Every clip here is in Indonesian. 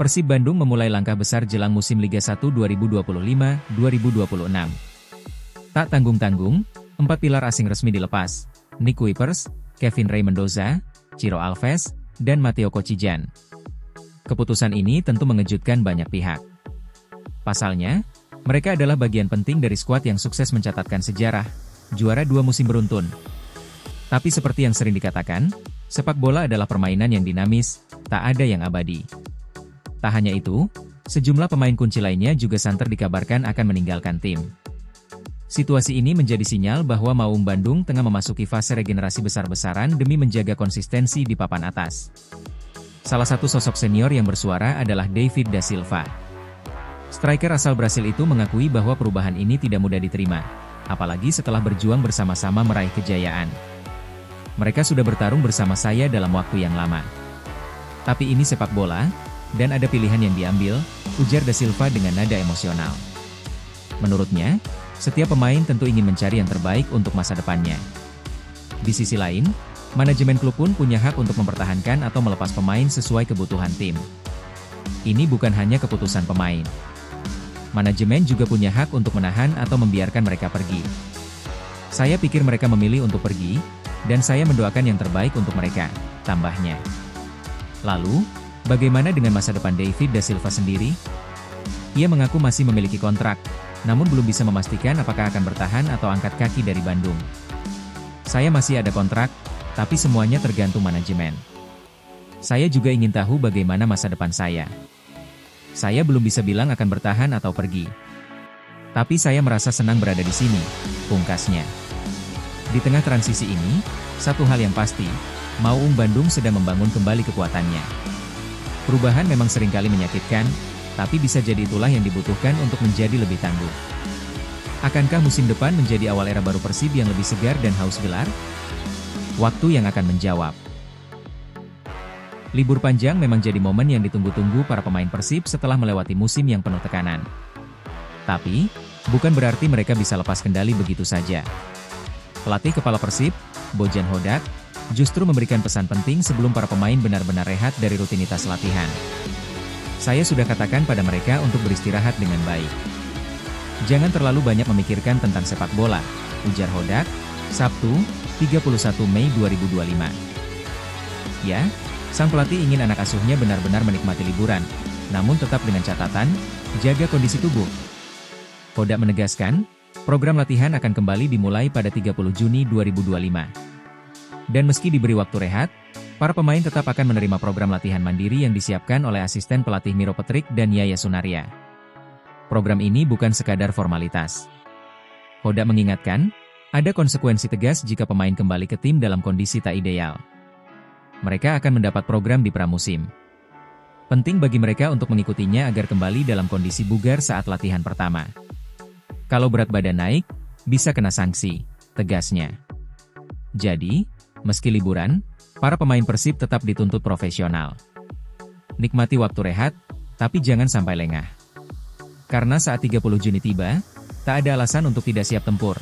Persib Bandung memulai langkah besar jelang musim Liga 1 2025-2026. Tak tanggung-tanggung, 4 pilar asing resmi dilepas, Nick Kuipers, Kevin Ray Mendoza, Ciro Alves, dan Matteo Kocijan. Keputusan ini tentu mengejutkan banyak pihak. Pasalnya, mereka adalah bagian penting dari skuad yang sukses mencatatkan sejarah, juara 2 musim beruntun. Tapi seperti yang sering dikatakan, sepak bola adalah permainan yang dinamis, tak ada yang abadi. Tak hanya itu, sejumlah pemain kunci lainnya juga santer dikabarkan akan meninggalkan tim. Situasi ini menjadi sinyal bahwa Maung Bandung tengah memasuki fase regenerasi besar-besaran demi menjaga konsistensi di papan atas. Salah satu sosok senior yang bersuara adalah David da Silva. Striker asal Brasil itu mengakui bahwa perubahan ini tidak mudah diterima, apalagi setelah berjuang bersama-sama meraih kejayaan. Mereka sudah bertarung bersama saya dalam waktu yang lama. Tapi ini sepak bola, dan ada pilihan yang diambil, ujar da Silva dengan nada emosional. Menurutnya, setiap pemain tentu ingin mencari yang terbaik untuk masa depannya. Di sisi lain, manajemen klub pun punya hak untuk mempertahankan atau melepas pemain sesuai kebutuhan tim. Ini bukan hanya keputusan pemain. Manajemen juga punya hak untuk menahan atau membiarkan mereka pergi. Saya pikir mereka memilih untuk pergi, dan saya mendoakan yang terbaik untuk mereka, tambahnya. Lalu, bagaimana dengan masa depan David da Silva sendiri? Ia mengaku masih memiliki kontrak, namun belum bisa memastikan apakah akan bertahan atau angkat kaki dari Bandung. Saya masih ada kontrak, tapi semuanya tergantung manajemen. Saya juga ingin tahu bagaimana masa depan saya. Saya belum bisa bilang akan bertahan atau pergi. Tapi saya merasa senang berada di sini, pungkasnya. Di tengah transisi ini, satu hal yang pasti, Maung Bandung sedang membangun kembali kekuatannya. Perubahan memang seringkali menyakitkan, tapi bisa jadi itulah yang dibutuhkan untuk menjadi lebih tangguh. Akankah musim depan menjadi awal era baru Persib yang lebih segar dan haus gelar? Waktu yang akan menjawab. Libur panjang memang jadi momen yang ditunggu-tunggu para pemain Persib setelah melewati musim yang penuh tekanan. Tapi, bukan berarti mereka bisa lepas kendali begitu saja. Pelatih kepala Persib, Bojan Hodak, justru memberikan pesan penting sebelum para pemain benar-benar rehat dari rutinitas latihan. Saya sudah katakan pada mereka untuk beristirahat dengan baik. Jangan terlalu banyak memikirkan tentang sepak bola, ujar Hodak, Sabtu, 31 Mei 2025. Ya, sang pelatih ingin anak asuhnya benar-benar menikmati liburan, namun tetap dengan catatan, jaga kondisi tubuh. Hodak menegaskan, program latihan akan kembali dimulai pada 30 Juni 2025. Dan meski diberi waktu rehat, para pemain tetap akan menerima program latihan mandiri yang disiapkan oleh asisten pelatih Miro Petrik dan Yaya Sunaria. Program ini bukan sekadar formalitas. Hodak mengingatkan, ada konsekuensi tegas jika pemain kembali ke tim dalam kondisi tak ideal. Mereka akan mendapat program di pramusim. Penting bagi mereka untuk mengikutinya agar kembali dalam kondisi bugar saat latihan pertama. Kalau berat badan naik, bisa kena sanksi, tegasnya. Jadi, meski liburan, para pemain Persib tetap dituntut profesional. Nikmati waktu rehat, tapi jangan sampai lengah. Karena saat 30 Juni tiba, tak ada alasan untuk tidak siap tempur.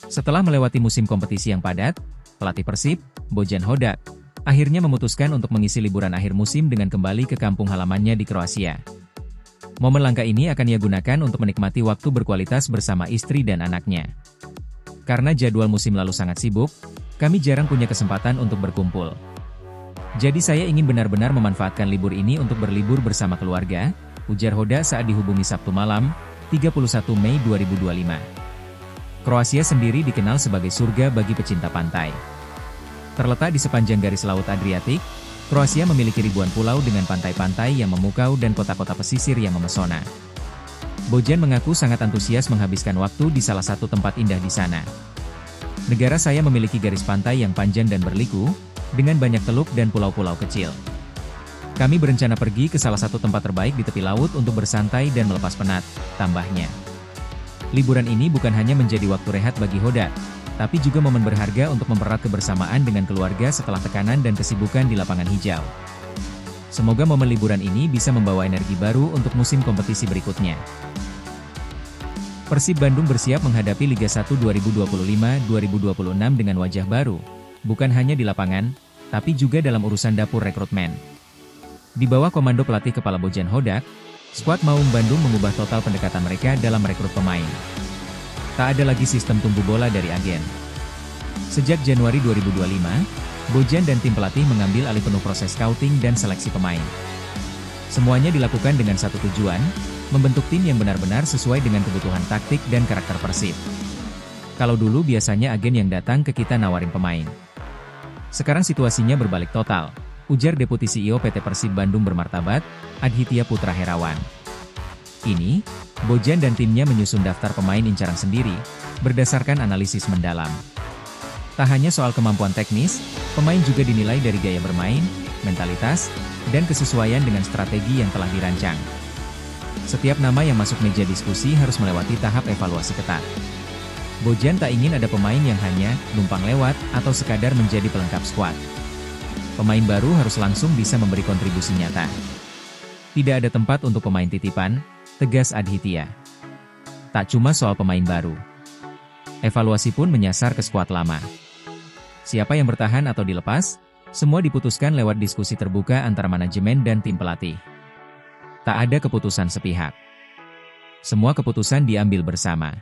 Setelah melewati musim kompetisi yang padat, pelatih Persib, Bojan Hodak, akhirnya memutuskan untuk mengisi liburan akhir musim dengan kembali ke kampung halamannya di Kroasia. Momen langka ini akan ia gunakan untuk menikmati waktu berkualitas bersama istri dan anaknya. Karena jadwal musim lalu sangat sibuk, kami jarang punya kesempatan untuk berkumpul. Jadi saya ingin benar-benar memanfaatkan libur ini untuk berlibur bersama keluarga, ujar Hodak saat dihubungi Sabtu malam, 31 Mei 2025. Kroasia sendiri dikenal sebagai surga bagi pecinta pantai. Terletak di sepanjang garis Laut Adriatik, Kroasia memiliki ribuan pulau dengan pantai-pantai yang memukau dan kota-kota pesisir yang memesona. Bojan mengaku sangat antusias menghabiskan waktu di salah satu tempat indah di sana. Negara saya memiliki garis pantai yang panjang dan berliku, dengan banyak teluk dan pulau-pulau kecil. Kami berencana pergi ke salah satu tempat terbaik di tepi laut untuk bersantai dan melepas penat, tambahnya. Liburan ini bukan hanya menjadi waktu rehat bagi Hodak, tapi juga momen berharga untuk mempererat kebersamaan dengan keluarga setelah tekanan dan kesibukan di lapangan hijau. Semoga momen liburan ini bisa membawa energi baru untuk musim kompetisi berikutnya. Persib Bandung bersiap menghadapi Liga 1 2025-2026 dengan wajah baru, bukan hanya di lapangan, tapi juga dalam urusan dapur rekrutmen. Di bawah komando pelatih kepala Bojan Hodak, skuad Maung Bandung mengubah total pendekatan mereka dalam merekrut pemain. Tak ada lagi sistem tunggu bola dari agen. Sejak Januari 2025, Bojan dan tim pelatih mengambil alih penuh proses scouting dan seleksi pemain. Semuanya dilakukan dengan satu tujuan, membentuk tim yang benar-benar sesuai dengan kebutuhan taktik dan karakter Persib. Kalau dulu biasanya agen yang datang ke kita nawarin pemain. Sekarang situasinya berbalik total, ujar Deputi CEO PT Persib Bandung Bermartabat, Adhitya Putra Herawan. Kini, Bojan dan timnya menyusun daftar pemain incaran sendiri, berdasarkan analisis mendalam. Tak hanya soal kemampuan teknis, pemain juga dinilai dari gaya bermain, mentalitas, dan kesesuaian dengan strategi yang telah dirancang. Setiap nama yang masuk meja diskusi harus melewati tahap evaluasi ketat. Bojan tak ingin ada pemain yang hanya numpang lewat atau sekadar menjadi pelengkap skuad. Pemain baru harus langsung bisa memberi kontribusi nyata. Tidak ada tempat untuk pemain titipan, tegas Adhitya. Tak cuma soal pemain baru. Evaluasi pun menyasar ke skuad lama. Siapa yang bertahan atau dilepas, semua diputuskan lewat diskusi terbuka antara manajemen dan tim pelatih. Tak ada keputusan sepihak. Semua keputusan diambil bersama.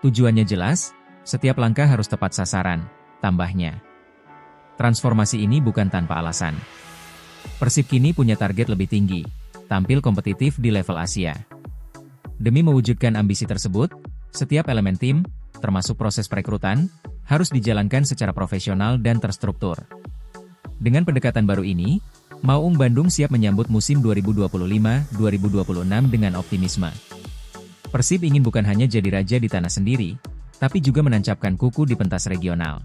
Tujuannya jelas, setiap langkah harus tepat sasaran, tambahnya. Transformasi ini bukan tanpa alasan. Persib kini punya target lebih tinggi, tampil kompetitif di level Asia. Demi mewujudkan ambisi tersebut, setiap elemen tim, termasuk proses perekrutan, harus dijalankan secara profesional dan terstruktur. Dengan pendekatan baru ini, Maung Bandung siap menyambut musim 2025-2026 dengan optimisme. Persib ingin bukan hanya jadi raja di tanah sendiri, tapi juga menancapkan kuku di pentas regional.